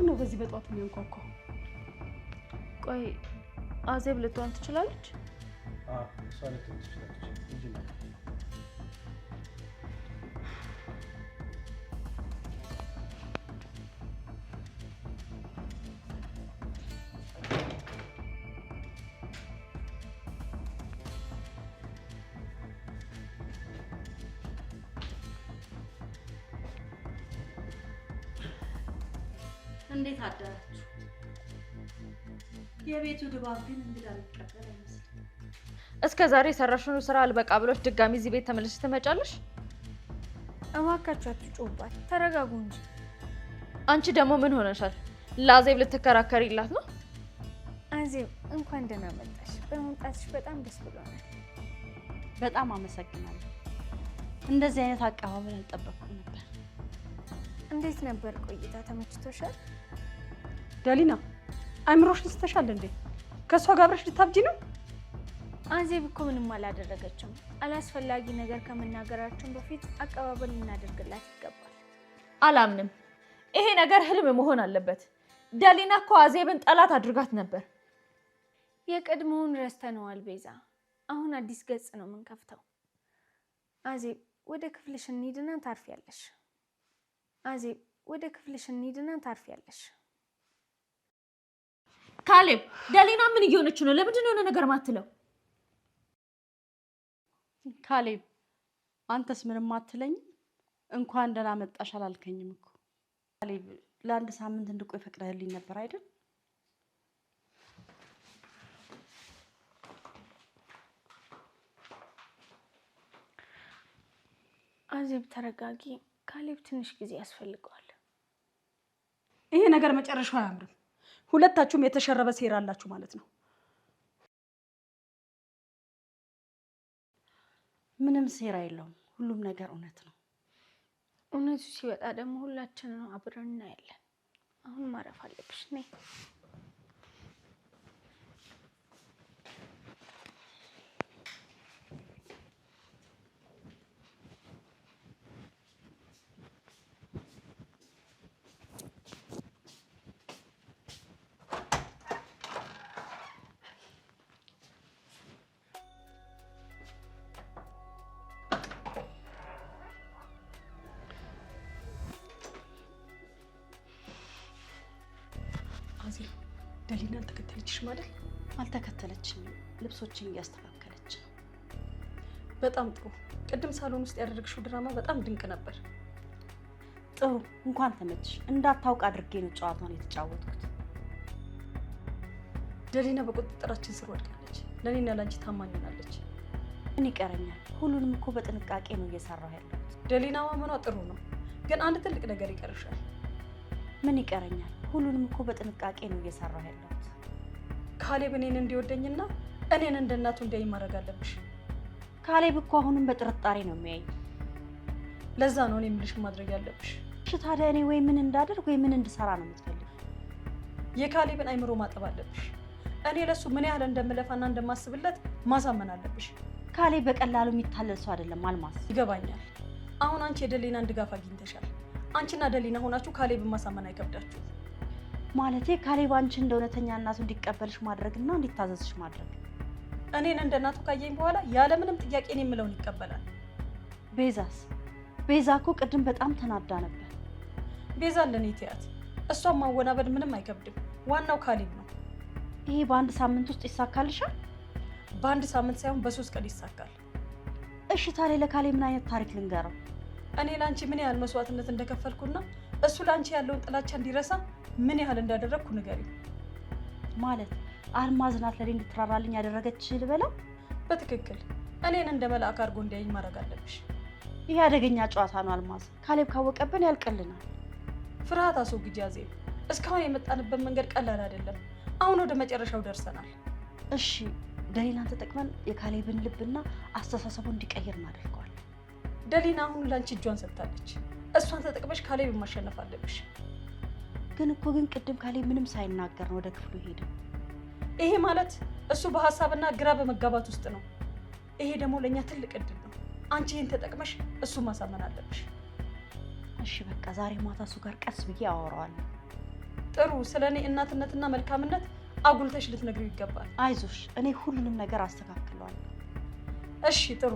ነው በዚህ በጧት የሚያንኳኳው? ቆይ አዜብ ልትሆን ትችላለች? እሷ ልትሆን ትችላለች እንጂ ነው። እንዴት አደራችሁ? የቤቱ ድባብ ግን እንግዳ የሚቀበል አይመስልም። እስከ ዛሬ የሰራሽውን ስራ አልበቃ ብሎሽ ድጋሚ እዚህ ቤት ተመልሰሽ ትመጫለሽ? እባካችሁ አትጮህባት፣ ተረጋጉ እንጂ። አንቺ ደግሞ ምን ሆነሻል? ለአዜብ ልትከራከሪላት ነው? አዜብ እንኳን ደህና መጣሽ። በመምጣትሽ በጣም ደስ ብሎናል። በጣም አመሰግናለሁ። እንደዚህ አይነት አቀባበል አልጠበቅኩም ነበር። እንዴት ነበር ቆይታ? ተመችቶሻል? ዳሊና አይምሮሽን ስተሻል እንዴ? ከሷ ጋር አብረሽ ልታብጂ ነው? አዜብ እኮ ምንም አላደረገችም። አላስፈላጊ ነገር ከመናገራችን በፊት አቀባበል ልናደርግላት ይገባል። አላምንም። ይሄ ነገር ህልም መሆን አለበት። ዳሊና እኮ አዜብን ጠላት አድርጋት ነበር። የቀድሞውን ረስተነዋል ቤዛ። አሁን አዲስ ገጽ ነው የምንከፍተው። አዜብ ወደ ክፍልሽ እንሂድና ታርፊያለሽ። አዜብ ወደ ክፍልሽ እንሂድና ታርፊያለሽ። ካሌብ ዳሊና ምን እየሆነች ነው? ለምንድን ነው የሆነ ነገር ማትለው? ካሌብ አንተስ ምንም አትለኝም? እንኳን ደህና መጣሽ አላልከኝም እኮ። ካሌብ ለአንድ ሳምንት እንድቆይ ፈቅደህልኝ ነበር አይደል? አዜብ ተረጋጊ። ካሌብ ትንሽ ጊዜ ያስፈልገዋል። ይሄ ነገር መጨረሻው አያምርም። ሁለታችሁም የተሸረበ ሴራ አላችሁ ማለት ነው። ምንም ሴራ የለውም። ሁሉም ነገር እውነት ነው። እውነቱ ሲወጣ ደግሞ ሁላችንም አብረን እናያለን። አሁን ማረፍ አለብሽ። ነይ። አዜብ ዳሊና አልተከተለችሽ ማለት? አልተከተለችኝም። ልብሶችን እያስተካከለች ነው። በጣም ጥሩ። ቅድም ሳሎን ውስጥ ያደረግሽው ድራማ በጣም ድንቅ ነበር። ጥሩ፣ እንኳን ተመችሽ። እንዳታውቅ አድርጌ ነው ጨዋታውን የተጫወትኩት። ዳሊና በቁጥጥራችን ስር ወድቃለች። ለእኔና ለአንቺ ታማኝ ሆናለች። ምን ይቀረኛል? ሁሉንም እኮ በጥንቃቄ ነው እየሰራሁ ያለሁት። ዳሊና ማመኗ ጥሩ ነው፣ ግን አንድ ትልቅ ነገር ይቀርሻል። ምን ይቀረኛል? ሁሉንም እኮ በጥንቃቄ ነው እየሰራሁ ያለሁት። ካሌብ እኔን እንዲወደኝና እኔን እንደ እናቱ እንዲያይ ማድረግ አለብሽ። ካሌብ እኮ አሁንም በጥርጣሬ ነው የሚያየኝ። ለዛ ነው እኔ የምልሽ ማድረግ ያለብሽ። እሺ ታዲያ እኔ ወይ ምን እንዳደርግ ወይ ምን እንድሰራ ነው የምትፈልጊው? የካሌብን አይምሮ ማጠብ አለብሽ። እኔ ለሱ ምን ያህል እንደምለፋና እንደማስብለት ማሳመን አለብሽ። ካሌብ በቀላሉ የሚታለል ሰው አይደለም አልማዝ። ይገባኛል። አሁን አንቺ የደሊናን ድጋፍ አግኝተሻል። አንቺና ደሊና ሆናችሁ ካሌብን ማሳመን አይከብዳችሁ። ማለቴ ካሌብ አንቺ እንደ እውነተኛ እናቱ እንዲቀበልሽ ማድረግና እንዲታዘዝሽ ማድረግ። እኔን እንደ እናቱ ካየኝ በኋላ ያለምንም ጥያቄ እኔ የምለውን ይቀበላል። ቤዛስ? ቤዛ እኮ ቅድም በጣም ተናዳ ነበር። ቤዛ ለኔ ትያት፣ እሷን ማወናበድ ምንም አይከብድም። ዋናው ካሌብ ነው። ይሄ በአንድ ሳምንት ውስጥ ይሳካልሻል? በአንድ ሳምንት ሳይሆን በ3 ቀን ይሳካል። እሺ ታዲያ ለካሌብ ምን አይነት ታሪክ ልንገረው? እኔ ለአንቺ ምን ያህል መስዋዕትነት እንደከፈልኩና እሱ ለአንቺ ያለውን ጥላቻ እንዲረሳ ምን ያህል እንዳደረግኩ ንገሪው። ማለት አልማዝ ናት ለኔ እንድትራራልኝ ያደረገች ልበለው? በትክክል እኔን እንደ መልአክ አድርጎ እንዲያይኝ ማድረግ አለብሽ። ይሄ አደገኛ ጨዋታ ነው አልማዝ። ካሌብ ካወቀብን ያልቅልናል። ፍርሃት አስወግጂ አዜብ። እስካሁን የመጣንበት መንገድ ቀላል አይደለም። አሁን ወደ መጨረሻው ደርሰናል። እሺ ደሊናን ተጠቅመን የካሌብን ልብና አስተሳሰቡ እንዲቀይር እናደርገዋለን። ደሊና አሁን ላንቺ እጇን ሰጥታለች። እሷን ተጠቅመሽ ካሌብን ማሸነፍ አለብሽ። ግን ቅድም ካሌብ ምንም ሳይናገር ነው ወደ ክፍሉ ሄደ። ይሄ ማለት እሱ በሀሳብና ግራ በመጋባት ውስጥ ነው። ይሄ ደግሞ ለእኛ ትልቅ እድል ነው። አንቺ ይህን ተጠቅመሽ እሱ ማሳመን አለብሽ። እሺ በቃ ዛሬ ማታ እሱ ጋር ቀስ ብዬ አወራዋለሁ። ጥሩ ስለኔ እናትነትና መልካምነት አጉልተሽ ልትነግሪው ይገባል። አይዞሽ፣ እኔ ሁሉንም ነገር አስተካክለዋለሁ። እሺ ጥሩ።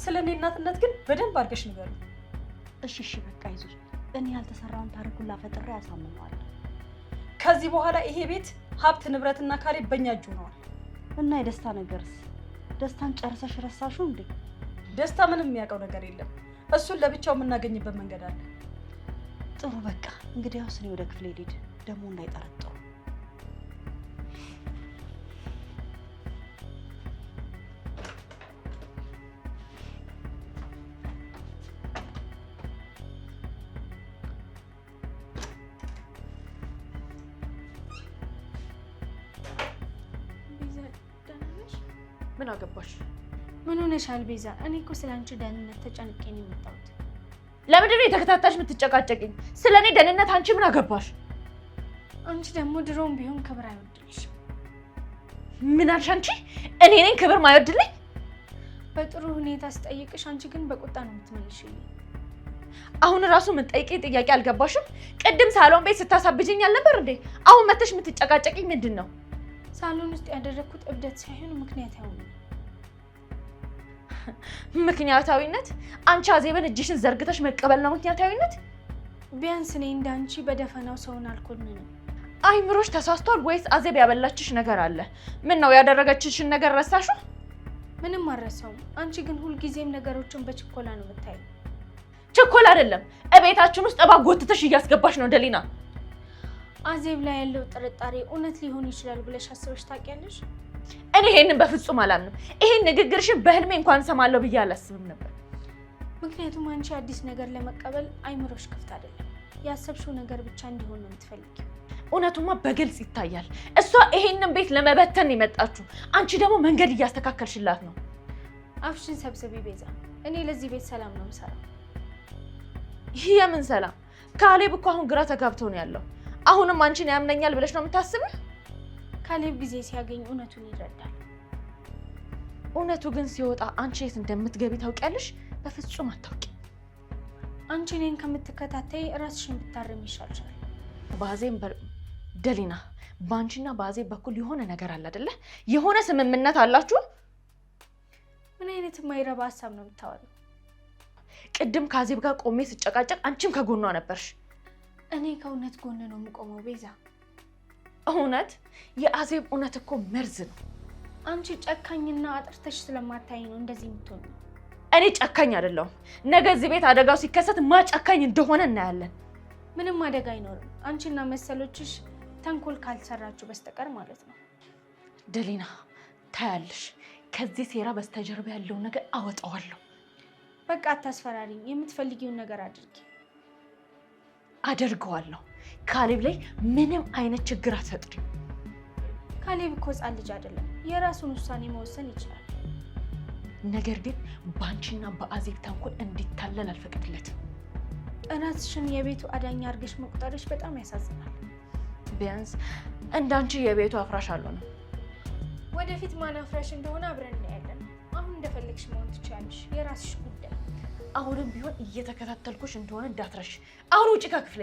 ስለኔ እናትነት ግን በደንብ አድርገሽ ንገሪው። እሺ በቃ አይዞሽ። እኔ ያልተሰራውን ታሪክ ሁላ ፈጥሬ ያሳምነዋለሁ። ከዚህ በኋላ ይሄ ቤት ሀብት ንብረትና ካሌብ በእኛ እጅ ሆነዋል። እና የደስታ ነገርስ? ደስታን ጨርሰሽ ረሳሽው እንዴ? ደስታ ምንም የሚያውቀው ነገር የለም። እሱን ለብቻው የምናገኝበት መንገድ አለ። ጥሩ በቃ እንግዲያውስ እኔ ወደ ክፍሌ ልሂድ፣ ደግሞ እንዳይጠረጥሩ። ምን አገባሽ? ምን ሆነሻል ቤዛ? እኔ እኮ ስላንቺ ደህንነት ተጨንቄ ነው የመጣሁት። ለምንድን ነው የተከታተልሽ የምትጨቃጨቂኝ? ስለኔ ደህንነት አንቺ ምን አገባሽ? አንቺ ደግሞ ድሮም ቢሆን ክብር አይወድልሽም። ምን አልሽ አንቺ? እኔ ነኝ ክብር ማይወድልኝ? በጥሩ ሁኔታ ስጠይቅሽ አንቺ ግን በቁጣ ነው የምትመልሽልኝ። አሁን ራሱ ምን ጠይቄ ጥያቄ አልገባሽም? ቅድም ሳሎን ቤት ስታሳብጅኝ አልነበር እንዴ? አሁን መተሽ የምትጨቃጨቂኝ ምንድን ነው? ሳሎን ውስጥ ያደረኩት እብደት ሳይሆን ምክንያታዊ ነው። ምክንያታዊነት? አንቺ አዜብን እጅሽን ዘርግተሽ መቀበል ነው ምክንያታዊነት? ቢያንስ እኔ እንዳንቺ በደፈናው ሰውን አልኮንንም። አይምሮሽ ተሳስቷል ወይስ አዜብ ያበላችሽ ነገር አለ? ምን ነው ያደረገችሽን ነገር ረሳሽው? ምንም አልረሳውም። አንቺ ግን ሁልጊዜም ነገሮችን በችኮላ ነው የምታየው። ችኮላ አይደለም፣ እቤታችን ውስጥ እባብ ጎትተሽ እያስገባሽ ነው ደሊና። አዜብ ላይ ያለው ጥርጣሬ እውነት ሊሆን ይችላል ብለሽ አስበሽ ታውቂያለሽ? እኔ ይሄንን በፍጹም አላምንም። ይሄን ንግግርሽን በህልሜ እንኳን ሰማለሁ ብዬ አላስብም ነበር። ምክንያቱም አንቺ አዲስ ነገር ለመቀበል አይምሮሽ ክፍት አይደለም። ያሰብሽው ነገር ብቻ እንዲሆን ነው የምትፈልጊው። እውነቱማ በግልጽ ይታያል። እሷ ይሄንን ቤት ለመበተን የመጣችው፣ አንቺ ደግሞ መንገድ እያስተካከልሽላት ነው። አፍሽን ሰብስቢ ቤዛ። እኔ ለዚህ ቤት ሰላም ነው የምሰራው። ይህ የምን ሰላም? ካሌብ እኮ አሁን ግራ ተጋብቶ ነው ያለው። አሁንም አንቺን ያምነኛል ብለሽ ነው የምታስበው? ካሌብ ጊዜ ሲያገኝ እውነቱን ይረዳል። እውነቱ ግን ሲወጣ አንቺ የት እንደምትገቢ ታውቂያለሽ? በፍጹም አታውቂ። አንቺ እኔን ከምትከታተይ ራስሽን ብታረም ይሻልሻል። ባዜም ደሊና፣ ባንቺና ባዜብ በኩል የሆነ ነገር አለ አይደለ? የሆነ ስምምነት አላችሁ? ምን አይነት የማይረባ ሀሳብ ነው የምታወሪው? ቅድም ከአዜብ ጋር ቆሜ ስጨቃጨቅ አንቺም ከጎኗ ነበርሽ። እኔ ከእውነት ጎን ነው የምቆመው ቤዛ። እውነት? የአዜብ እውነት እኮ መርዝ ነው። አንቺ ጨካኝና አጥርተሽ ስለማታይ ነው እንደዚህ የምትሆኚው። እኔ ጨካኝ አይደለሁም። ነገ እዚህ ቤት አደጋው ሲከሰት ማ ጨካኝ እንደሆነ እናያለን። ምንም አደጋ አይኖርም፣ አንቺና መሰሎችሽ ተንኮል ካልሰራችሁ በስተቀር ማለት ነው። ደሊና ታያለሽ፣ ከዚህ ሴራ በስተጀርባ ያለው ነገር አወጣዋለሁ። በቃ አታስፈራሪኝ። የምትፈልጊውን ነገር አድርጊ። አደርገዋለሁ። ካሌብ ላይ ምንም አይነት ችግር አትፈጥሪ። ካሌብ እኮ ሕፃን ልጅ አይደለም፣ የራሱን ውሳኔ መወሰን ይችላል። ነገር ግን ባንቺና በአዜብ ተንኮል እንዲታለል አልፈቅድለትም። እራስሽን የቤቱ አዳኛ አድርገሽ መቁጠርሽ በጣም ያሳዝናል። ቢያንስ እንዳንቺ የቤቱ አፍራሽ አልሆነም። ወደፊት ማን አፍራሽ እንደሆነ አብረን እናያለን። አሁን እንደፈለግሽ መሆን ትችያለሽ፣ የራስሽ ጉዳይ። አሁንም ቢሆን እየተከታተልኩሽ እንደሆነ እንዳትረሽ። አሁን ውጪ ከክፍሌ።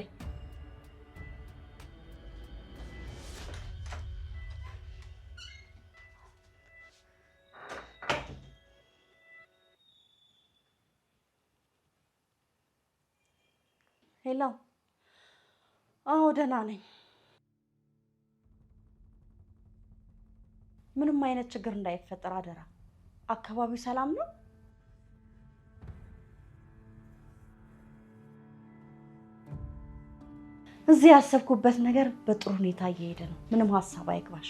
ሄሎ። አዎ ደህና ነኝ። ምንም አይነት ችግር እንዳይፈጠር አደራ። አካባቢው ሰላም ነው? እዚህ ያሰብኩበት ነገር በጥሩ ሁኔታ እየሄደ ነው። ምንም ሀሳብ አይግባሽ።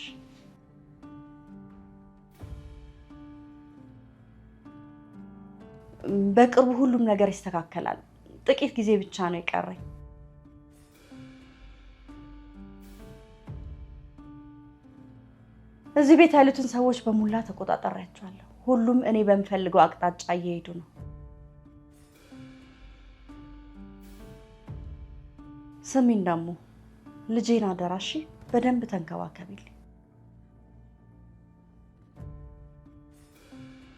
በቅርቡ ሁሉም ነገር ይስተካከላል። ጥቂት ጊዜ ብቻ ነው የቀረኝ። እዚህ ቤት ያሉትን ሰዎች በሙላ ተቆጣጣሪያቸዋለሁ። ሁሉም እኔ በምፈልገው አቅጣጫ እየሄዱ ነው። ስሚኝ ደግሞ ልጄን አደራሽ በደንብ ተንከባከቢልኝ።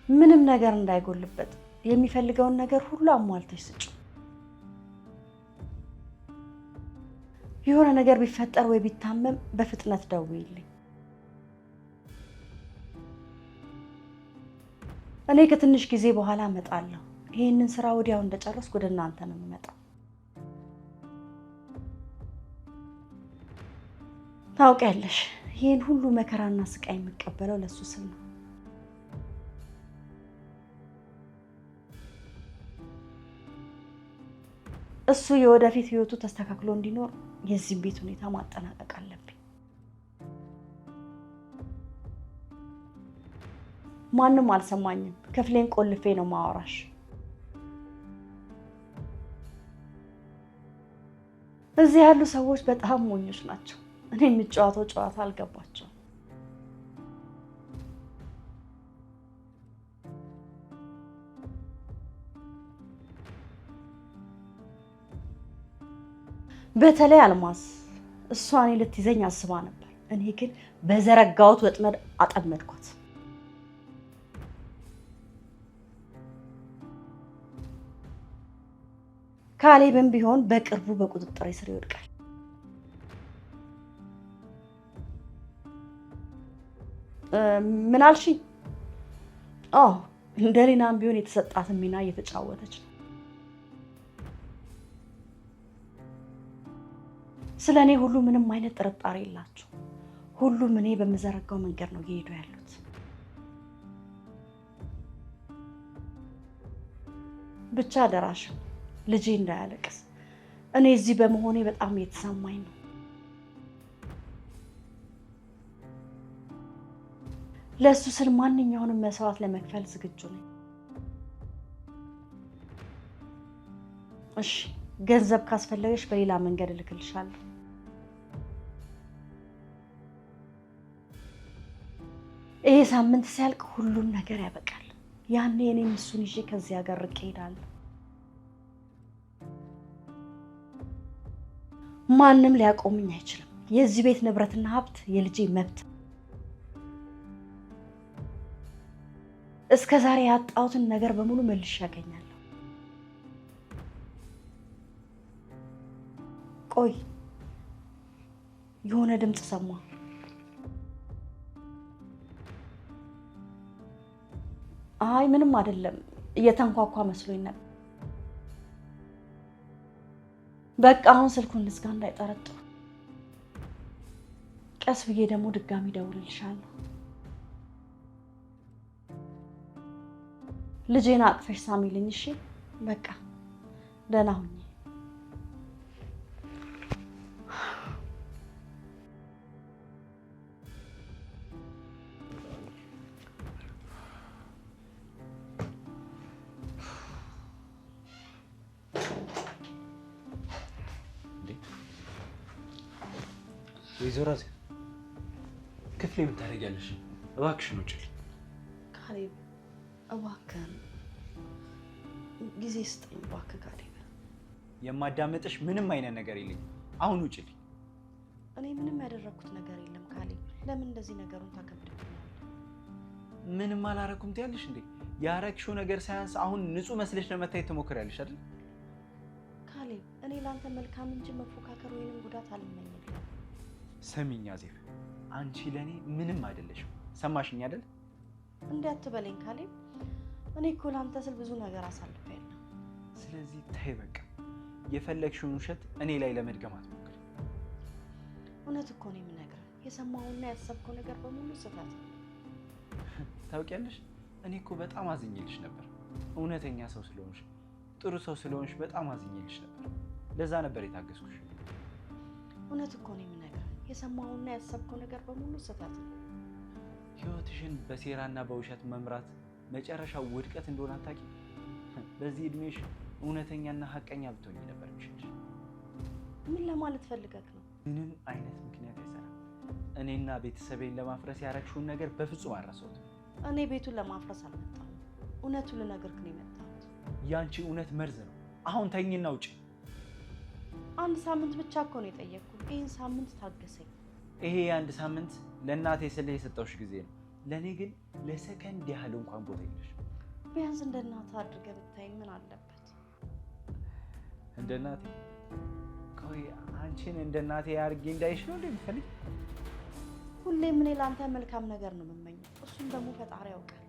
ምንም ነገር እንዳይጎልበት የሚፈልገውን ነገር ሁሉ አሟልተሽ ስጪው። የሆነ ነገር ቢፈጠር ወይ ቢታመም በፍጥነት ደውይልኝ። እኔ ከትንሽ ጊዜ በኋላ እመጣለሁ። ይሄንን ስራ ወዲያው እንደጨረስኩ ወደ እናንተ ነው የምመጣው። ታውቂያለሽ፣ ይሄን ሁሉ መከራና ስቃይ የምቀበለው ለሱ ስል ነው። እሱ የወደፊት ህይወቱ ተስተካክሎ እንዲኖር የዚህ ቤት ሁኔታ ማጠናቀቅ አለብኝ። ማንም አልሰማኝም። ክፍሌን ቆልፌ ነው ማወራሽ። እዚህ ያሉ ሰዎች በጣም ሞኞች ናቸው። እኔ የምጫወተው ጨዋታ አልገባቸውም። በተለይ አልማዝ እሷ እኔ ልትይዘኝ አስባ ነበር። እኔ ግን በዘረጋሁት ወጥመድ አጠመድኳት። ካሌብም ቢሆን በቅርቡ በቁጥጥር ስር ይወድቃል። ምን አልሽኝ? እንደሌናም ቢሆን የተሰጣትን ሚና እየተጫወተች ነው። ስለ እኔ ሁሉ ምንም አይነት ጥርጣሬ የላቸው። ሁሉም እኔ በምዘረጋው መንገድ ነው እየሄዱ ያሉት። ብቻ አደራሽ ልጄ እንዳያለቅስ። እኔ እዚህ በመሆኔ በጣም እየተሰማኝ ነው። ለሱ ስል ማንኛውንም መስዋዕት ለመክፈል ዝግጁ ነኝ። እሺ፣ ገንዘብ ካስፈለገሽ በሌላ መንገድ እልክልሻለሁ። ይሄ ሳምንት ሲያልቅ ሁሉም ነገር ያበቃል። ያኔ እኔም እሱን ይዤ ከዚህ ሀገር ርቄ እሄዳለሁ። ማንም ሊያቆምኝ አይችልም። የዚህ ቤት ንብረትና ሀብት የልጄ መብት። እስከ ዛሬ ያጣሁትን ነገር በሙሉ መልሼ ያገኛለሁ። ቆይ የሆነ ድምፅ ሰማ። አይ ምንም አይደለም፣ እየተንኳኳ መስሎኝ ነበር። በቃ አሁን ስልኩን ልዝጋ እንዳይጠረጥሩ። ቀስ ብዬ ደግሞ ድጋሚ ደውልልሻለሁ። ልጄን አቅፈሽ ሳሚልኝ። እሺ በቃ ደህና ሁኚ። ወይዘሮ አዜብ ክፍሌ የምታደርጊያለሽ? እባክሽን ውጪ። ካሌብ እባክህን ጊዜ ስጠኝ እባክህ ካሌብ። የማዳመጥሽ ምንም አይነት ነገር የለኝም። አሁን ውጪልኝ። እኔ ምንም ያደረኩት ነገር የለም ካሌብ። ለምን እንደዚህ ነገሩን ታከብድብኛለህ? ምንም አላረኩም ትያለሽ እንዴ? ያረግሽው ነገር ሳያንስ አሁን ንጹህ መስለሽ ለመታየት ትሞክሪያለሽ አይደል? ካሌብ እኔ ላንተ መልካም እንጂ መፎካከር ወይንም ጉዳት አልመኝልህም። ሰሚኝ አዜብ፣ አንቺ ለኔ ምንም አይደለሽም። ሰማሽኝ አይደል? እንዴ አትበለኝ ካሌብ። እኔ እኮ ላንተ ስል ብዙ ነገር አሳልፌያለሁ። ስለዚህ ተይ በቃ። የፈለግሽውን ውሸት እኔ ላይ ለመድገም አትሞክሪ። እውነት እኮ ነው የምነግርህ። የሰማሁና ያሰብከው ነገር በሙሉ ስህተት ነው። ታውቂያለሽ፣ እኔ እኮ በጣም አዝኜልሽ ነበር። እውነተኛ ሰው ስለሆንሽ፣ ጥሩ ሰው ስለሆንሽ በጣም አዝኜልሽ ነበር። ለዛ ነበር የታገስኩሽ። እውነት እኮ ነው የምነግርህ። የሰማሁና ያሰብከው ነገር በሙሉ ስህተት ነው። ህይወትሽን በሴራና በውሸት መምራት መጨረሻው ውድቀት እንደሆነ አታውቂም? በዚህ እድሜሽ እውነተኛና ሀቀኛ ብትሆኚ ነበር የሚሻልሽ። ምን ለማለት ፈልገህ ነው? ምንም አይነት ምክንያት አይሰራም። እኔና ቤተሰቤን ለማፍረስ ያረግሽውን ነገር በፍጹም አልረሳሁትም። እኔ ቤቱን ለማፍረስ አልመጣሁም። እውነቱን ልነግርህ ነው የመጣሁት። ያንቺ እውነት መርዝ ነው። አሁን ተኝና ውጪ። አንድ ሳምንት ብቻ እኮ ነው የጠየቅኩት። ይህን ሳምንት ታገሰኝ። ይሄ የአንድ ሳምንት ለእናቴ ስለ የሰጠሁሽ ጊዜ ነው። ለእኔ ግን ለሰከንድ ያህል እንኳን ቦታ የለሽ። ቢያንስ እንደ እናትህ አድርገህ ብታይ ምን አለበት? እንደ እናቴ? ቆይ ቆይ አንቺን እንደ እናቴ አድርጌ እንዳይሽ ነው እንደምፈልግ? ሁሌም እኔ ለአንተ መልካም ነገር ነው የምመኘው። እሱም ደግሞ ፈጣሪ ያውቃል።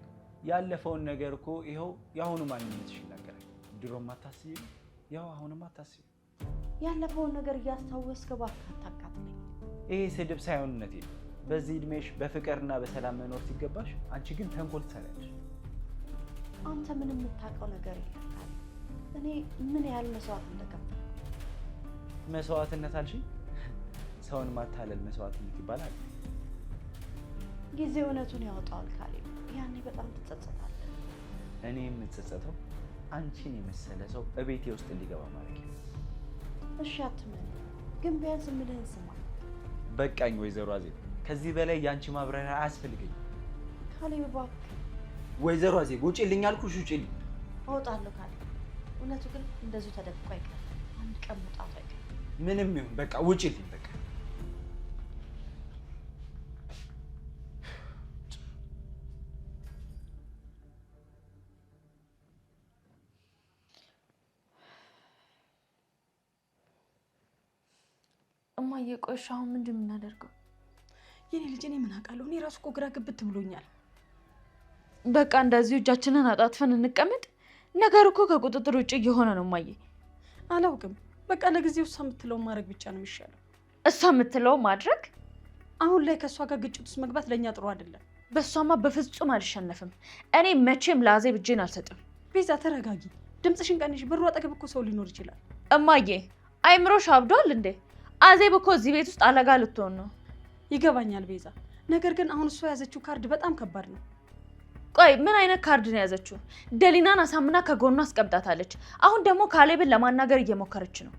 ያለፈውን ነገር እኮ ይኸው የአሁኑ ማንነትሽ ይናገራል። ድሮም አታስቢም፣ ያው አሁንም አታስቢም። ያለፈውን ነገር እያስታወስክ እባክህ አታቃጥለኝ። ይሄ ስድብ ሳይሆን እውነቴ ነው። በዚህ እድሜሽ በፍቅርና በሰላም መኖር ሲገባሽ አንቺ ግን ተንኮል ትሰሪያለሽ። አንተ ምንም የምታውቀው ነገር የለም። እኔ ምን ያህል መስዋዕት እንደከፈልኩ። መስዋዕትነት አልሽኝ? ሰውን ማታለል መስዋዕትነት ይባላል? ጊዜ እውነቱን ያወጣዋል ካሌብ። ያኔ በጣም ትጸጸታለህ። እኔ የምጸጸተው አንቺን የመሰለ ሰው እቤቴ ውስጥ እንዲገባ ማድረግ ነው። እሺ አትመን፣ ግን ቢያንስ ምልህን ስማ። በቃኝ ወይዘሮ አዜብ፣ ከዚህ በላይ የአንቺ ማብራሪያ አያስፈልገኝም። ካሌብ እባክህ። ወይዘሮ አዜብ ውጪልኝ አልኩሽ፣ ውጪልኝ። እወጣለሁ ካሌብ። እውነቱ ግን እንደዚሁ ተደብቆ አይቀርም። አንድ ቀን መውጣቱ አይቀርም። ምንም ይሁን በቃ ውጪልኝ። በቃ እማዬ ቆይሽ፣ አሁን ምንድን የምናደርገው? የኔ ልጅ እኔ ምን አውቃለሁ? እኔ ራሱ እኮ ግራ ግብት ብሎኛል። በቃ እንደዚሁ እጃችንን አጣጥፈን እንቀመጥ? ነገር እኮ ከቁጥጥር ውጭ እየሆነ ነው እማዬ። አላውቅም። በቃ ለጊዜው እሷ የምትለውን ማድረግ ብቻ ነው የሚሻለው። እሷ የምትለው ማድረግ? አሁን ላይ ከእሷ ጋር ግጭት ውስጥ መግባት ለእኛ ጥሩ አይደለም። በእሷማ በፍጹም አልሸነፍም። እኔ መቼም ለአዜብ እጄን አልሰጥም። ቤዛ ተረጋጊ፣ ድምፅሽን ቀንሽ። በሩ አጠገብ እኮ ሰው ሊኖር ይችላል። እማዬ አይምሮሽ አብዷል እንዴ? አዜብ እኮ እዚህ ቤት ውስጥ አለጋ ልትሆን ነው። ይገባኛል ቤዛ፣ ነገር ግን አሁን እሷ የያዘችው ካርድ በጣም ከባድ ነው። ቆይ ምን አይነት ካርድ ነው የያዘችው? ደሊናን አሳምና ከጎኗ አስቀምጣታለች። አሁን ደግሞ ካሌብን ለማናገር እየሞከረች ነው።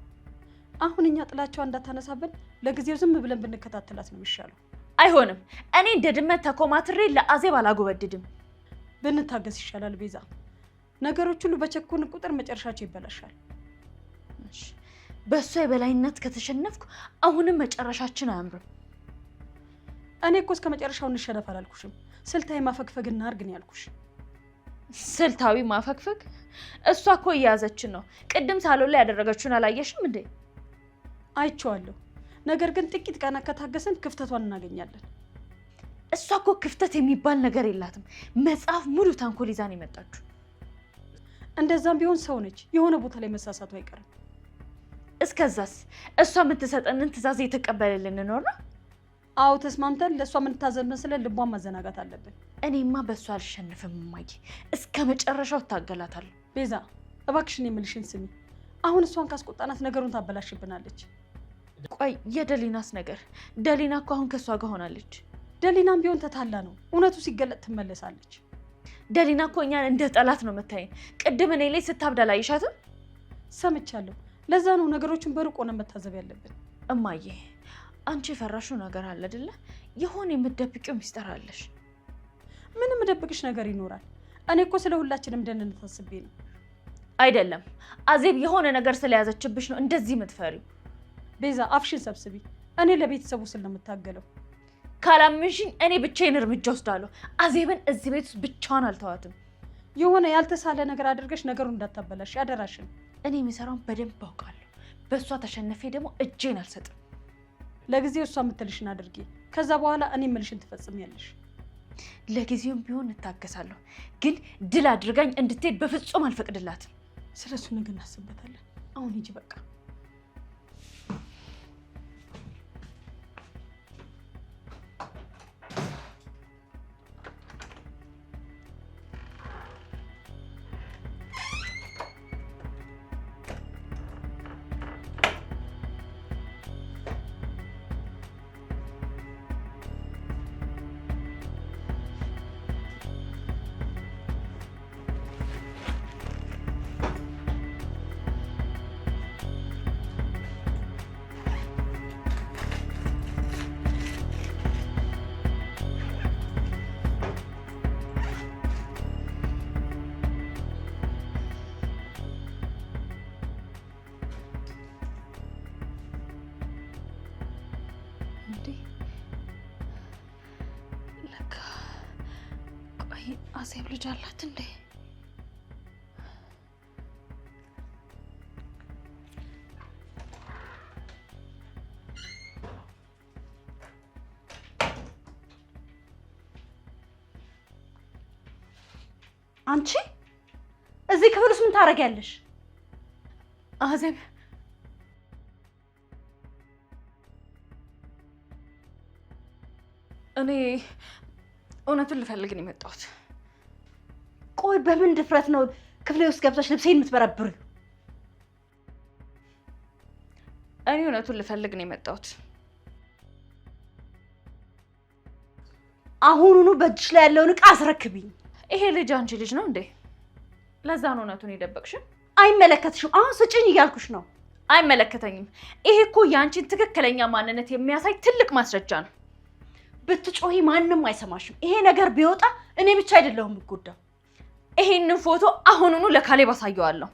አሁን እኛ ጥላቸዋ እንዳታነሳብን ለጊዜው ዝም ብለን ብንከታተላት ነው የሚሻለው። አይሆንም። እኔ እንደ ድመት ተኮማትሬ ለአዜብ አላጎበድድም። ብንታገስ ይሻላል ቤዛ። ነገሮች ሁሉ በቸኮን ቁጥር መጨረሻቸው ይበላሻል። በእሷ የበላይነት ከተሸነፍኩ አሁንም መጨረሻችን አያምርም። እኔ እኮ እስከ መጨረሻው እንሸነፍ አላልኩሽም። ስልታዊ ማፈግፈግ እናድርግ ነው ያልኩሽ። ስልታዊ ማፈግፈግ? እሷ እኮ እየያዘችን ነው። ቅድም ሳሎን ላይ ያደረገችውን አላየሽም እንዴ? አይቼዋለሁ። ነገር ግን ጥቂት ቀናት ከታገስን ክፍተቷን እናገኛለን። እሷ እኮ ክፍተት የሚባል ነገር የላትም። መጽሐፍ ሙሉ ተንኮል ይዛ ነው የመጣችው። እንደዛም ቢሆን ሰው ነች። የሆነ ቦታ ላይ መሳሳቱ አይቀርም። እስከዛስ እሷ የምትሰጠንን ትዕዛዝ እየተቀበልን እንኖር ነው? አዎ ተስማምተን ለእሷ የምንታዘዝ መስለን ልቧን ማዘናጋት አለብን። እኔማ በእሷ አልሸንፍም እማዬ፣ እስከ መጨረሻው እታገላታለሁ። ቤዛ እባክሽን የምልሽን ስሚ። አሁን እሷን ካስቆጣናት ነገሩን ታበላሽብናለች። ቆይ የደሊናስ ነገር? ደሊና እኮ አሁን ከእሷ ጋር ሆናለች። ደሊናም ቢሆን ተታላ ነው። እውነቱ ሲገለጥ ትመለሳለች። ደሊና እኮ እኛን እንደ ጠላት ነው የምታየን። ቅድም እኔ ላይ ስታብድ አላየሻትም? ሰምቻለሁ። ለዛ ነው ነገሮችን በሩቅ ሆነን መታዘብ ያለብን። እማዬ አንቺ የፈራሽው ነገር አለ አይደለ? የሆነ የምትደብቂው ሚስጥር አለሽ። ምንም ደብቅሽ ነገር ይኖራል? እኔ እኮ ስለ ሁላችንም ደህንነት አስቤ ነው። አይደለም አዜብ የሆነ ነገር ስለያዘችብሽ ነው እንደዚህ የምትፈሪው። ቤዛ አፍሽን ሰብስቢ። እኔ ለቤተሰቡ ስል ነው የምታገለው። ካላምንሽኝ እኔ ብቻዬን እርምጃ ወስዳለሁ። አዜብን እዚህ ቤት ውስጥ ብቻዋን አልተዋትም። የሆነ ያልተሳለ ነገር አድርገሽ ነገሩን እንዳታበላሽ ያደራሽን። እኔ የሚሰራውን በደንብ አውቃለሁ። በእሷ ተሸነፌ ደግሞ እጄን አልሰጥም። ለጊዜው እሷ የምትልሽን አድርጊ። ከዛ በኋላ እኔ የምልሽን ትፈጽሚያለሽ። ለጊዜውም ቢሆን እታገሳለሁ፣ ግን ድል አድርጋኝ እንድትሄድ በፍጹም አልፈቅድላትም። ስለሱ ነገ እናስብበታለን። አሁን ሂጂ በቃ። ለካ ቆይ አዜብ ልጅ አላት እንዴ? አንቺ እዚህ ክፍል ውስጥ ምን ታደርጊያለሽ? አዜብ እኔ እውነቱን ልፈልግ ነው የመጣሁት። ቆይ በምን ድፍረት ነው ክፍሌ ውስጥ ገብተሽ ልብሴን የምትበረብሪው? እኔ እውነቱን ልፈልግ ነው የመጣሁት። አሁኑኑ በእጅሽ ላይ ያለውን ዕቃ አስረክቢኝ። ይሄ ልጅ አንቺ ልጅ ነው እንዴ? ለዛ ነው እውነቱን የደበቅሽው? አይመለከትሽም። አሁን ስጭኝ እያልኩሽ ነው። አይመለከተኝም። ይሄ እኮ የአንቺን ትክክለኛ ማንነት የሚያሳይ ትልቅ ማስረጃ ነው። ብትጮሂ ማንም አይሰማሽም። ይሄ ነገር ቢወጣ እኔ ብቻ አይደለሁም የምጎዳው። ይሄንን ፎቶ አሁኑኑ ለካሌብ አሳየዋለሁ።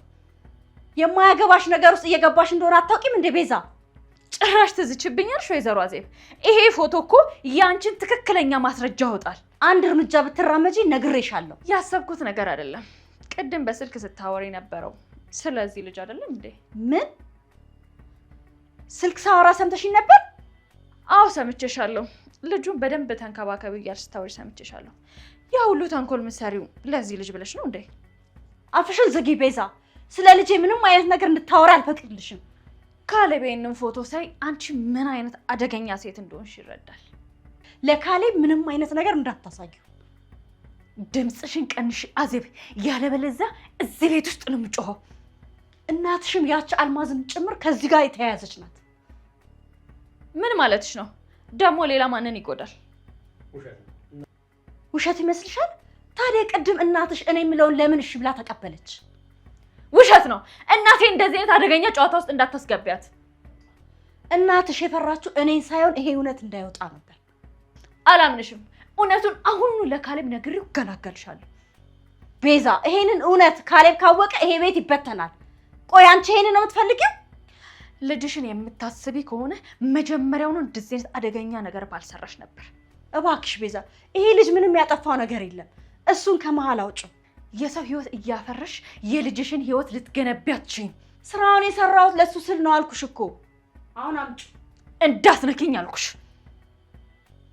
የማያገባሽ ነገር ውስጥ እየገባሽ እንደሆነ አታውቂም እንደ ቤዛ? ጭራሽ ትዝችብኛለሽ ወይዘሮ አዜብ። ይሄ ፎቶ እኮ የአንቺን ትክክለኛ ማስረጃ ያወጣል። አንድ እርምጃ ብትራመጂ ነግሬሻለሁ። ያሰብኩት ነገር አይደለም። ቅድም በስልክ ስታወሪ ነበረው ስለዚህ ልጅ አይደለም እንዴ? ምን ስልክ ሳወራ ሰምተሽኝ ነበር? አዎ ሰምቼሻለሁ። ልጁን በደንብ ተንከባከቢ እያልሽ ስታወሪ ሰምቼሻለሁ። ያ ሁሉ ተንኮል ምሳሪው ለዚህ ልጅ ብለሽ ነው እንዴ? አፍሽን ዝጊ ቤዛ። ስለ ልጄ ምንም አይነት ነገር እንድታወሪ አልፈቅድልሽም። ካሌብ ይሄንን ፎቶ ሳይ አንቺ ምን አይነት አደገኛ ሴት እንደሆንሽ ይረዳል። ለካሌብ ምንም አይነት ነገር እንዳታሳዩ። ድምፅሽን ቀንሽ አዜብ፣ ያለበለዚያ እዚህ ቤት ውስጥ ነው የምጮኸው። እናትሽም ያቺ አልማዝም ጭምር ከዚህ ጋር የተያያዘች ናት። ምን ማለትሽ ነው? ደግሞ ሌላ ማንን ይጎዳል? ውሸት ይመስልሻል? ታዲያ ቅድም እናትሽ እኔ የምለውን ለምን እሺ ብላ ተቀበለች? ውሸት ነው። እናቴ እንደዚህ አይነት አደገኛ ጨዋታ ውስጥ እንዳታስገቢያት። እናትሽ የፈራችው እኔን ሳይሆን ይሄ እውነት እንዳይወጣ ነበር። አላምንሽም። እውነቱን አሁኑ ለካሌብ ነግሬው እገላገልሻለሁ። ቤዛ፣ ይሄንን እውነት ካሌብ ካወቀ ይሄ ቤት ይበተናል። ቆይ አንቺ ይሄንን ነው የምትፈልጊው? ልጅሽን የምታስቢ ከሆነ መጀመሪያውኑ እንደዚህ አይነት አደገኛ ነገር ባልሰራሽ ነበር። እባክሽ ቤዛ፣ ይሄ ልጅ ምንም ያጠፋው ነገር የለም። እሱን ከመሃል አውጪው። የሰው ህይወት እያፈረሽ የልጅሽን ህይወት ልትገነቢያችኝ። ስራውን የሰራሁት ለሱ ስል ነው አልኩሽ እኮ። አሁን አምጪ። እንዳትነኪኝ አልኩሽ።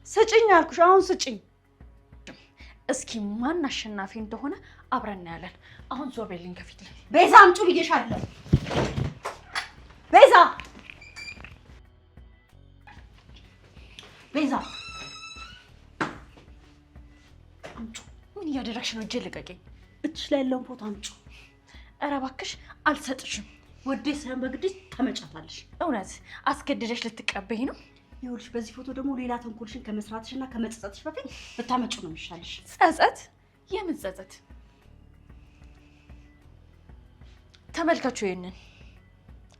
ስጭኝ አልኩሽ። አሁን ስጭኝ። እስኪ ማን አሸናፊ እንደሆነ አብረን እናያለን። አሁን ዞር በልኝ ከፊት ላይ። ቤዛ አምጪው ብዬሻለሁ። ቤዛ ቤዛ አምጪው። ምን እያደረግሽ ነው? እጄ ልቀቂኝ። እጅሽ ላይ ያለውን ፎቶ አምጪው። ኧረ እባክሽ አልሰጥሽም። ወዴ ሳይሆን በግድሽ ተመጫታለሽ። እውነት አስገድደሽ ልትቀበይ ነው? ይኸውልሽ በዚህ ፎቶ ደግሞ ሌላ ተንኮልሽን ከመስራትሽና ከመጸጸትሽ በፊት ብታመጪው ነው የሚሻልሽ። ጸጸት? የምን ጸጸት? ተመልካቹ ይሄንን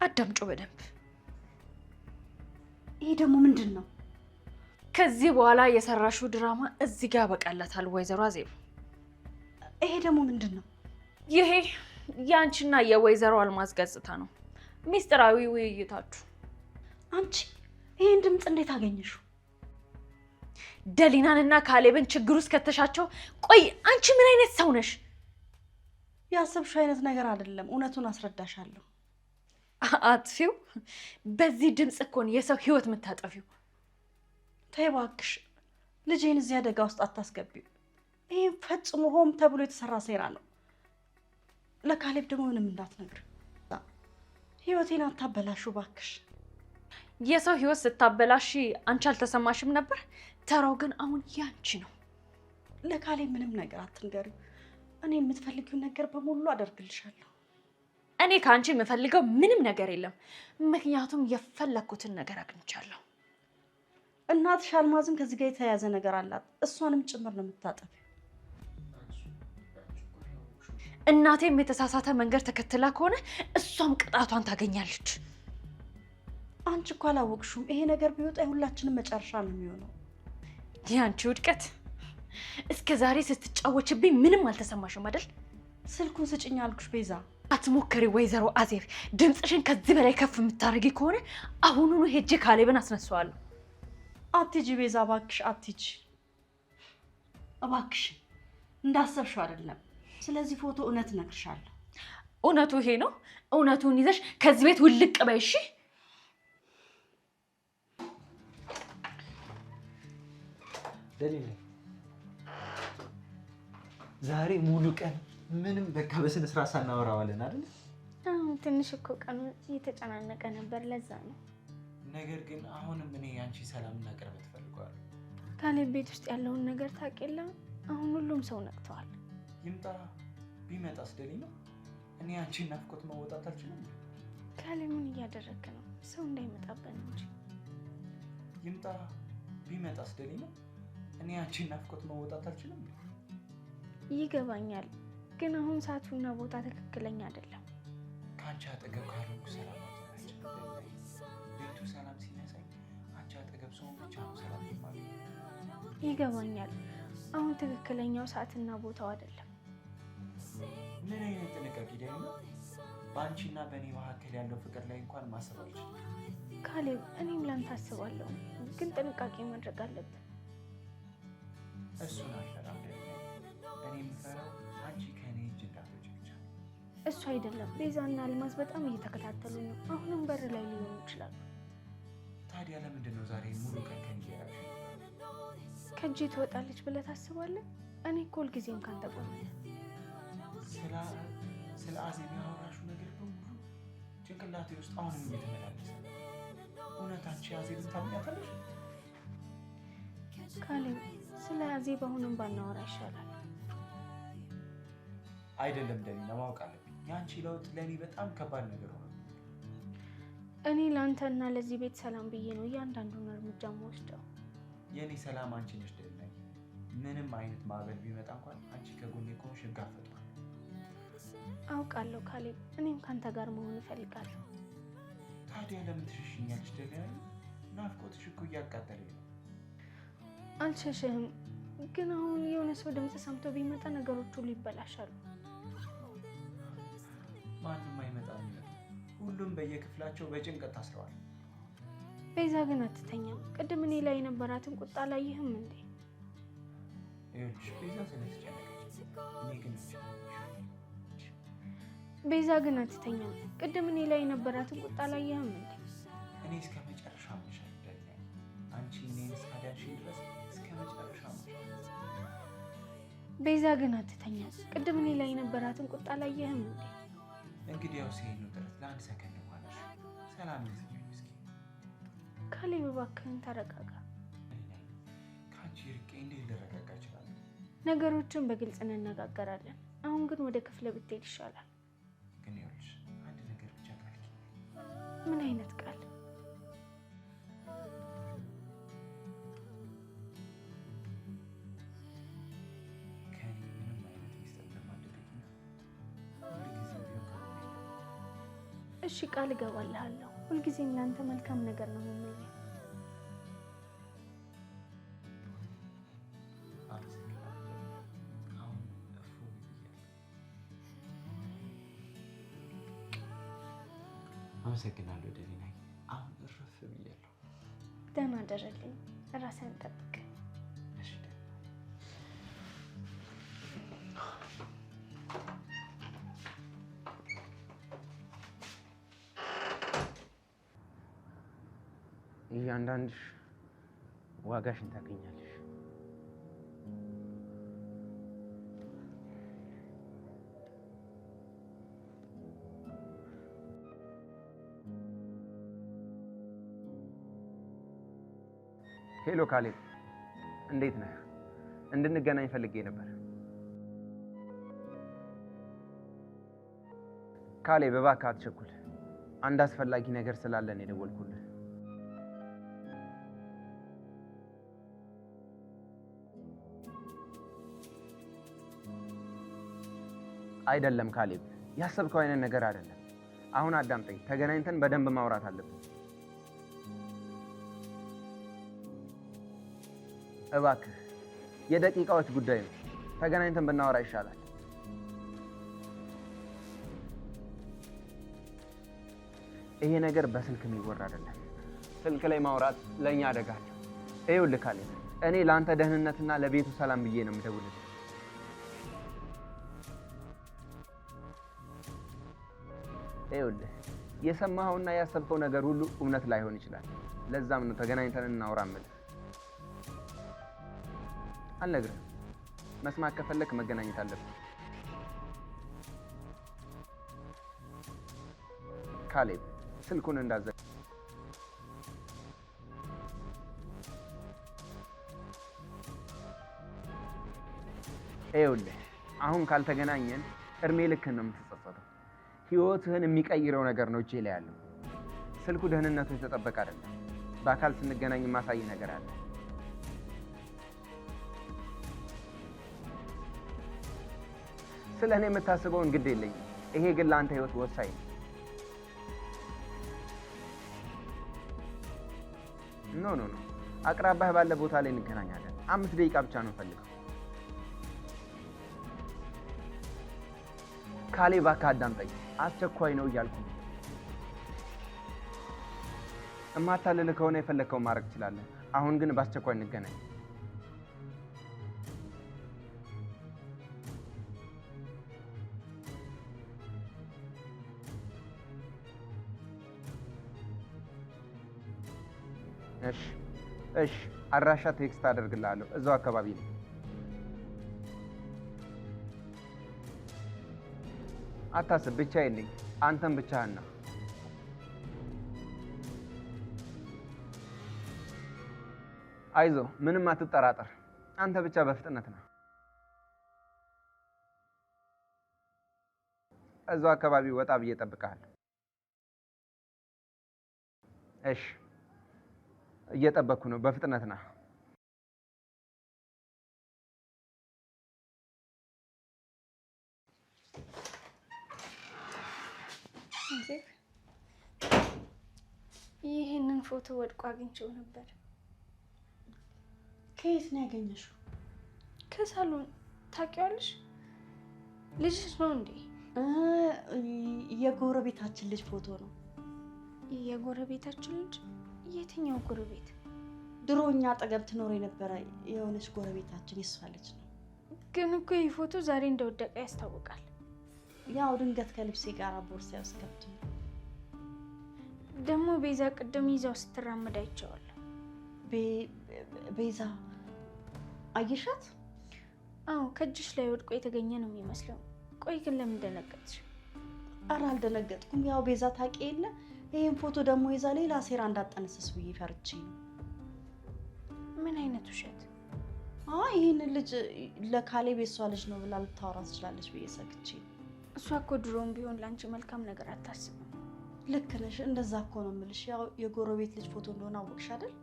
አዳምጪው በደንብ። ይሄ ደግሞ ምንድን ነው? ከዚህ በኋላ የሰራሽው ድራማ እዚህ ጋር በቃላታል ወይዘሮ አዜብ። ይሄ ደግሞ ምንድን ነው? ይሄ የአንቺና የወይዘሮ አልማዝ ገጽታ ነው። ሚስጥራዊ ውይይታችሁ። አንቺ ይሄን ድምፅ እንዴት አገኘሽው? ደሊናንና ካሌብን ችግር ውስጥ ከተሻቸው። ቆይ አንቺ ምን አይነት ሰው ነሽ? ያሰብሽው አይነት ነገር አይደለም። እውነቱን አስረዳሻለሁ። አጥፊው። በዚህ ድምፅ እኮ ነው የሰው ህይወት የምታጠፊው። ተይ እባክሽ፣ ልጄን እዚህ አደጋ ውስጥ አታስገቢው። ይሄ ፈጽሞ ሆም ተብሎ የተሰራ ሴራ ነው። ለካሌብ ደግሞ ምንም እንዳትነግር። ህይወቴን አታበላሹ እባክሽ። የሰው ህይወት ስታበላሽ አንቺ አልተሰማሽም ነበር? ተራው ግን አሁን ያንቺ ነው። ለካሌብ ምንም ነገር አትንገሪው። እኔ የምትፈልጊውን ነገር በሙሉ አደርግልሻለሁ። እኔ ከአንቺ የምፈልገው ምንም ነገር የለም። ምክንያቱም የፈለኩትን ነገር አግኝቻለሁ። እናትሽ አልማዝም ከዚህ ጋር የተያያዘ ነገር አላት። እሷንም ጭምር ነው የምታጠፊው። እናቴም የተሳሳተ መንገድ ተከትላ ከሆነ እሷም ቅጣቷን ታገኛለች። አንቺ እኮ አላወቅሽውም። ይሄ ነገር ቢወጣ የሁላችንም መጨረሻ ነው የሚሆነው። ያንቺ ውድቀት። እስከ ዛሬ ስትጫወችብኝ ምንም አልተሰማሽም አይደል? ስልኩን ስጭኝ አልኩሽ ቤዛ። አትሞክሪ ወይዘሮ አዜብ። ድምፅሽን ከዚህ በላይ ከፍ የምታደርጊ ከሆነ አሁኑኑ ሄጄ ካሌብን አስነሳዋለሁ። አትሂጂ ቤዛ እባክሽ አትሂጂ። እባክሽ እንዳሰብሽው አይደለም። ስለዚህ ፎቶ እውነት እነግርሻለሁ። እውነቱ ይሄ ነው። እውነቱን ይዘሽ ከዚህ ቤት ውልቅ በይ እሺ? ደሊና ዛሬ ሙሉ ቀን ምንም በቃ በስነ ስርዓት ሳናወራ ዋለን አይደል? ትንሽ እኮ ቀኑ እየተጨናነቀ ነበር፣ ለዛ ነው። ነገር ግን አሁንም እኔ ያንቺ ሰላምና ቅርበት እፈልገዋለሁ። ካሌብ ቤት ውስጥ ያለውን ነገር ታውቅ የለ? አሁን ሁሉም ሰው ነቅተዋል። ይምጣ ቢመጣስ ደሊ ነው። እኔ አንቺን ናፍቆት መወጣት አልችልም። ካሌብ ምን እያደረግክ ነው? ሰው እንዳይመጣበት እንጂ። ይምጣ ቢመጣስ ደሊ ነው። እኔ አንቺን ናፍቆት መወጣት አልችልም። ይገባኛል፣ ግን አሁን ሰዓቱና ቦታ ትክክለኛ አይደለም። ከአንቺ አጠገብ ካልሆንኩ ሰላም አይሰማኝም። ቤቱ ሰላም ሲነሳኝ አንቺ አጠገብ ሰው ብቻ ነው ሰላም የማገኘው። ይገባኛል፣ አሁን ትክክለኛው ሰዓትና ቦታው አይደለም። ምን አይነት ጥንቃቄ ደግሞ! በአንቺና በእኔ መካከል ያለው ፍቅር ላይ እንኳን ማሰብ አልችልም። ካሌብ፣ እኔም ላንተ አስባለሁ፣ ግን ጥንቃቄ ማድረግ አለብን። እሱን አልፈራም። እኔ የምፈራው አንቺ ከእኔ እጅ እንዳትወጪ ብቻ። እሱ አይደለም፣ ቤዛና አልማዝ በጣም እየተከታተሉ ነው። አሁንም በር ላይ ሊሆኑ ይችላሉ። ታዲያ ለምንድን ነው ዛሬ ሙሉ ቀን ከእኔ ጋር? ከእጄ ትወጣለች ብለህ ታስባለህ? እኔ እኮ ሁልጊዜም ካንተ ጎን ነኝ። ስለ አዜብ ያወራሽው ነገር በሙሉ ጭንቅላቴ ውስጥ አሁንም እየተመላለሰ ነው። እውነት አንቺ አዜብን ታምኛታለሽ? ካሌብ፣ ስለ አዜብ አሁንም ባናወራ ይሻላል። አይደለም ደሊና፣ ማወቅ አለብኝ። የአንቺ ለውጥ ለእኔ በጣም ከባድ ነገር ሆነ። እኔ ለአንተ እና ለዚህ ቤት ሰላም ብዬ ነው እያንዳንዱን እርምጃ የምወስደው። የእኔ ሰላም አንቺ ነሽ ደሊና። ምንም አይነት ማዕበል ቢመጣ እንኳን አንቺ ከጎኔ ከሆንሽ እጋፈጠዋለሁ። አውቃለሁ ካሌብ፣ እኔም ካንተ ጋር መሆን እፈልጋለሁ። ታዲያ ለምን ትሸሽኛለሽ ደሊና? ናፍቆትሽ እኮ እያቃጠለኝ ነው። አልሸሽህም፣ ግን አሁን የሆነ ሰው ድምፅ ሰምቶ ቢመጣ ነገሮች ሁሉ ይበላሻሉ። ማንም አይመጣም። ሁሉም በየክፍላቸው በጭንቀት ታስረዋል። ቤዛ ግን አትተኛም። ቅድም እኔ ላይ የነበራትን ቁጣ አላየህም እንዴ? ይኸውልሽ ቤዛ ስለተጨነቀች፣ እኔ ግን ቤዛ ግን አትተኛም። ቅድም እኔ ላይ የነበራትን ቁጣ አላየህም እንዴ? እኔ እስከ መጨረሻ ምሻል ደሊና። አንቺ እኔን እስካዳንሽኝ ድረስ እስከ መጨረሻ ምሻል። ቤዛ ግን አትተኛም። ቅድም እኔ ላይ የነበራትን ቁጣ አላየህም እንዴ? እንግዲህ ያው ሲሄድ ነው ጥረት ለአንድ ሰከንድ እንኳንሽ ሰላም ይዘኝ እስኪ። ካሌብ እባክህን ተረጋጋ። ከአንቺ ርቄ እንዴት ልረጋጋ እችላለሁ? ነገሮችን በግልጽ እንነጋገራለን። አሁን ግን ወደ ክፍለ ብትሄድ ይሻላል። ግን ይኸውልሽ አንድ ነገር ብቻ ቃል። ምን አይነት ቃል? ከእኔ ምንም አይነት ሚስጥር እንደማትደብቂኝ ሁልጊዜ ቢሆን ከጎኔ። እሺ ቃል እገባልሃለሁ። ሁልጊዜም ለአንተ መልካም ነገር ነው የምመኘው። አመሰግናለሁ ደሊና። አሁን እረፍ ብያለሁ። ደህና አደረልኝ። ራስህን ጠብቅ። እሺ እያንዳንድሽ ዋጋሽን ታገኛለሽ። ሄሎ ካሌብ፣ እንዴት ነህ? እንድንገናኝ ፈልጌ ነበር። ካሌብ እባክህ አትቸኩል። አንድ አስፈላጊ ነገር ስላለን የደወልኩልህ። አይደለም ካሌብ፣ ያሰብከው አይነት ነገር አይደለም። አሁን አዳምጠኝ። ተገናኝተን በደንብ ማውራት አለብን። እባክህ የደቂቃዎች ጉዳይ ነው። ተገናኝተን ብናወራ ይሻላል። ይሄ ነገር በስልክ የሚወራ አይደለም። ስልክ ላይ ማውራት ለእኛ አደጋ አለው። ይኸውልህ ካሌብ፣ እኔ ለአንተ ደህንነትና ለቤቱ ሰላም ብዬ ነው የምደውልልህ። ይኸውልህ የሰማኸውና ያሰብከው ነገር ሁሉ እውነት ላይሆን ይችላል። ለዛም ነው ተገናኝተን እናውራ የምልህ። አልነግርህም። መስማት ከፈለክ መገናኘት አለብን። ካሌብ ስልኩን እንዳዘጋ ይኸውልህ አሁን ካልተገናኘን እድሜ ልክህን ነው የምትጸጸተው። ህይወትህን የሚቀይረው ነገር ነው እጄ ላይ ያለው። ስልኩ ደህንነቱ የተጠበቀ አይደለም። በአካል ስንገናኝ የማሳይ ነገር አለ። ስለ እኔ የምታስበውን ግድ የለኝም። ይሄ ግን ለአንተ ህይወት ወሳኝ ነው። ኖ አቅራባህ ባለ ቦታ ላይ እንገናኛለን። 5 ደቂቃ ብቻ ነው ፈልገው። ካሌብ እባክህ አዳምጠኝ። አስቸኳይ ነው እያልኩ ነው። እማታልልህ ከሆነ የፈለግከውን ማድረግ ትችላለህ። አሁን ግን በአስቸኳይ እንገናኝ። እሺ አድራሻ ቴክስት አደርግልሃለሁ። እዛው አካባቢ ነው። አታስብ፣ ብቻዬን ነኝ። አንተም ብቻህን ነው። አይዞህ፣ ምንም አትጠራጠር። አንተ ብቻ በፍጥነት ነው። እዛው አካባቢ ወጣ ብዬ እጠብቅሃለሁ። እሺ እየጠበቅኩ ነው። በፍጥነት ና። ይህንን ፎቶ ወድቆ አግኝቼው ነበር። ከየት ነው ያገኘሽው? ከሳሎን። ታውቂዋለሽ? ልጅሽ ነው እንዴ? የጎረቤታችን ልጅ ፎቶ ነው። የጎረቤታችን ልጅ? የትኛው ጎረቤት? ድሮ እኛ አጠገብ ትኖር የነበረ የሆነች ጎረቤታችን የሷ ልጅ ነው። ግን እኮ ይህ ፎቶ ዛሬ እንደወደቀ ያስታውቃል። ያው ድንገት ከልብሴ ጋር ቦርሳ ውስጥ ገብቶ ደግሞ ቤዛ ቅድም ይዛው ስትራመድ አይቼዋለሁ። ቤዛ አየሻት? አዎ፣ ከእጅሽ ላይ ወድቆ የተገኘ ነው የሚመስለው። ቆይ ግን ለምን ደነገጥሽ? ኧረ አልደነገጥኩም። ያው ቤዛ ታውቂ የለ ይህን ፎቶ ደግሞ ይዛ ሌላ ሴራ እንዳጠነስስ ብዬ ፈርቼ ነው። ምን አይነት ውሸት? ይህን ልጅ ለካሌብ የሷ ልጅ ነው ብላ ልታወራ ትችላለች ብዬ ሰግቼ ነው። እሷ እኮ ድሮም ቢሆን ለአንቺ መልካም ነገር አታስብም። ልክ ነሽ። እንደዛ እኮ ነው የምልሽ። ያው የጎረቤት ልጅ ፎቶ እንደሆነ አወቅሽ አይደል?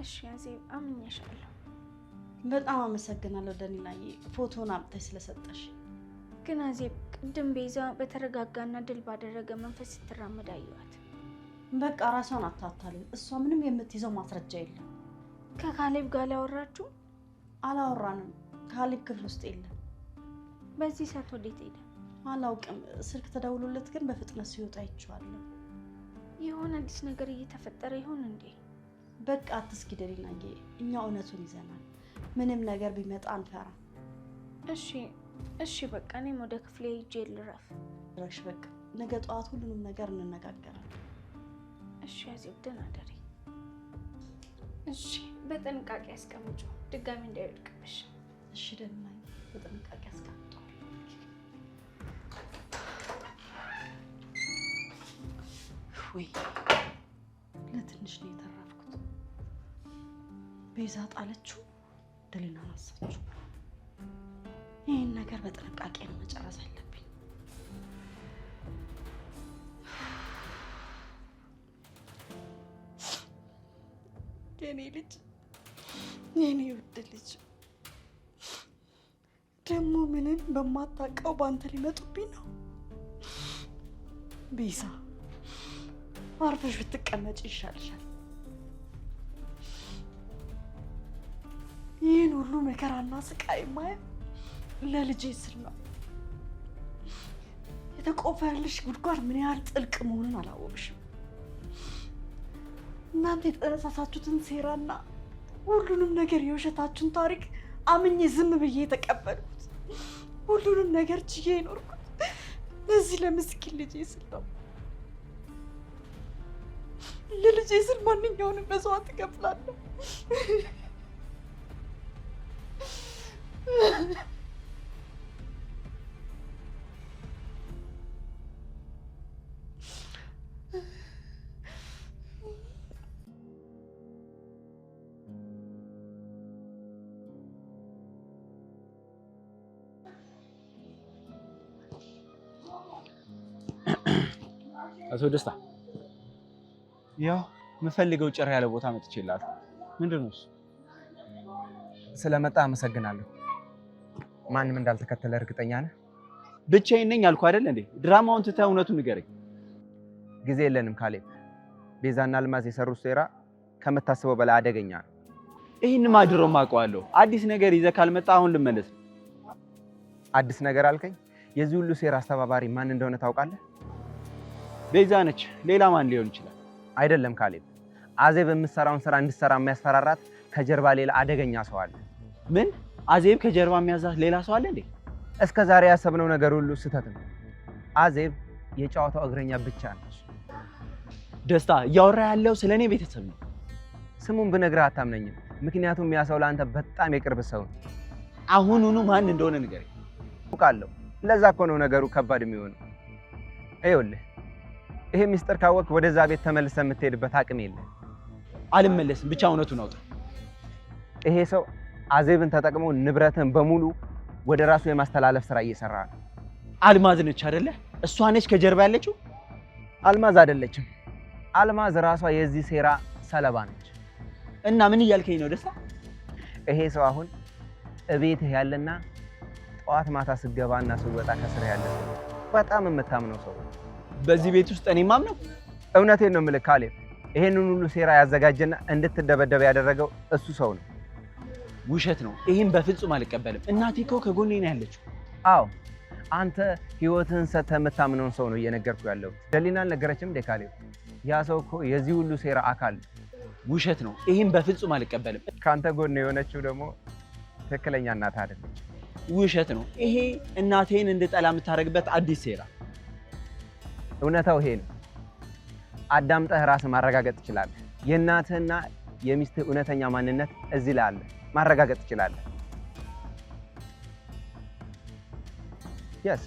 እሺ አዜብ፣ አምኜሻለሁ። በጣም አመሰግናለሁ ደኒላዬ፣ ፎቶን አምጥተሽ ስለሰጠሽ። ግን አዜብ፣ ቅድም ቤዛ በተረጋጋና ድል ባደረገ መንፈስ ስትራመድ አየኋት። በቃ ራሷን አታታልም። እሷ ምንም የምትይዘው ማስረጃ የለም። ከካሌብ ጋር ላወራችሁ? አላወራንም። ካሌብ ክፍል ውስጥ የለም። በዚህ ሰዓት ወዴት ሄደ? አላውቅም። ስልክ ተደውሎለት ግን በፍጥነት ሲወጣ አይቼዋለሁ። የሆነ አዲስ ነገር እየተፈጠረ ይሆን እንዴ? በቃ አትስጊ ደሊናዬ፣ እኛ እውነቱን ይዘናል። ምንም ነገር ቢመጣ አንፈራ። እሺ በቃ እኔም ወደ ክፍሌ ሂጄ ልረፍ። በቃ ነገ ጠዋት ሁሉንም ነገር እንነጋገራለን። እሺ አዜብ፣ ደህና እደሪ። እሺ፣ በጥንቃቄ አስቀምጪ፣ ድጋሚ እንዳይወድቅብሽ። እሺ ደሊናዬ፣ በጥንቃቄ አስቀምጠዋል። ወይ ለትንሽ ነው የተረፍኩት። ቤዛ ጣለችው፣ ደሊና አነሳችው። ይህን ነገር በጥንቃቄ ነው መጨረስ አለብኝ። የኔ ልጅ፣ የኔ ውድ ልጅ፣ ደግሞ ምንም በማታውቀው በአንተ ሊመጡብኝ ነው። ቤዛ፣ አርፈሽ ብትቀመጭ ይሻልሻል። ይህን ሁሉ መከራና ስቃይ ማየው ለልጄ ስል ነው። የተቆፈረልሽ ጉድጓድ ምን ያህል ጥልቅ መሆኑን አላወቅሽም። እናንተ የተጠነሳሳችሁትን ሴራና ሁሉንም ነገር የውሸታችሁን ታሪክ አምኜ ዝም ብዬ የተቀበልኩት፣ ሁሉንም ነገር ችዬ የኖርኩት ለዚህ ለምስኪን ልጄ ስል ነው። ለልጄ ስል ማንኛውንም መስዋዕት እከፍላለሁ። አቶ ደስታ ያው የምፈልገው ጭር ያለ ቦታ መጥቼልሃለሁ። ምንድን ነው እሱ? ስለመጣ አመሰግናለሁ። ማንም እንዳልተከተለ እርግጠኛ ነህ? ብቻዬን ነኝ አልኩህ አይደል እንዴ? ድራማውን ትተህ እውነቱን ንገረኝ። ጊዜ የለንም ካሌብ። ቤዛና አልማዝ የሰሩት ሴራ ከምታስበው በላይ አደገኛ ነው። ይህንማ ድሮም አውቀዋለሁ። አዲስ ነገር ይዘህ ካልመጣ አሁን ልመለስ ነው። አዲስ ነገር አልከኝ? የዚህ ሁሉ ሴራ አስተባባሪ ማን እንደሆነ ታውቃለህ? ቤዛ ነች። ሌላ ማን ሊሆን ይችላል? አይደለም ካሌብ፣ አዜብ የምትሰራውን ስራ እንድትሰራ የሚያስፈራራት ከጀርባ ሌላ አደገኛ ሰው አለ። ምን? አዜብ ከጀርባ የሚያዛት ሌላ ሰው አለ እንዴ? እስከ ዛሬ ያሰብነው ነገር ሁሉ ስህተት ነው። አዜብ የጨዋታው እግረኛ ብቻ ነች። ደስታ፣ እያወራ ያለው ስለ እኔ ቤተሰብ ነው። ስሙን ብነግርህ አታምነኝም፣ ምክንያቱም ያ ሰው ለአንተ በጣም የቅርብ ሰው ነው። አሁኑኑ ማን እንደሆነ ንገረኝ። አውቃለሁ። ለዛ እኮ ነው ነገሩ ከባድ የሚሆነው። ይኸውልህ፣ ይሄ ሚስጥር ካወቅ ወደዛ ቤት ተመልሰህ የምትሄድበት አቅም የለም። አልመለስም፣ ብቻ እውነቱን አውጣ። ይሄ ሰው አዜብን ተጠቅሞ ንብረትን በሙሉ ወደ ራሱ የማስተላለፍ ስራ እየሰራ ነው። አልማዝ ነች አይደለ? እሷ ነች ከጀርባ ያለችው? አልማዝ አይደለችም። አልማዝ ራሷ የዚህ ሴራ ሰለባ ነች። እና ምን እያልከኝ ነው ደስታ? ይሄ ሰው አሁን እቤትህ ያለና ጠዋት ማታ ስገባና ስወጣ ከስራ ያለ በጣም የምታምነው ሰው። በዚህ ቤት ውስጥ እኔ ማምነው? እውነቴን ነው የምልህ ካሌብ፣ ይሄንን ሁሉ ሴራ ያዘጋጀና እንድትደበደብ ያደረገው እሱ ሰው ነው። ውሸት ነው። ይሄን በፍጹም አልቀበልም። እናቴ እኮ ከጎኔ ነው ያለችው። አዎ፣ አንተ ህይወትህን ሰጥተህ የምታምነውን ሰው ነው እየነገርኩ ያለው። ደሊና አልነገረችም እንዴ ካሌብ? ያ ሰው እኮ የዚህ ሁሉ ሴራ አካል። ውሸት ነው። ይሄን በፍጹም አልቀበልም። ከአንተ ጎን የሆነችው ደግሞ ትክክለኛ እናትህ አይደለች። ውሸት ነው። ይሄ እናቴን እንድጠላ የምታደርግበት አዲስ ሴራ። እውነታው ይሄ ነው። አዳምጠህ ራስህ ማረጋገጥ ትችላለህ። የእናትህና የሚስትህ እውነተኛ ማንነት እዚህ ላይ አለ። ማረጋገጥ ትችላለህ። Yes.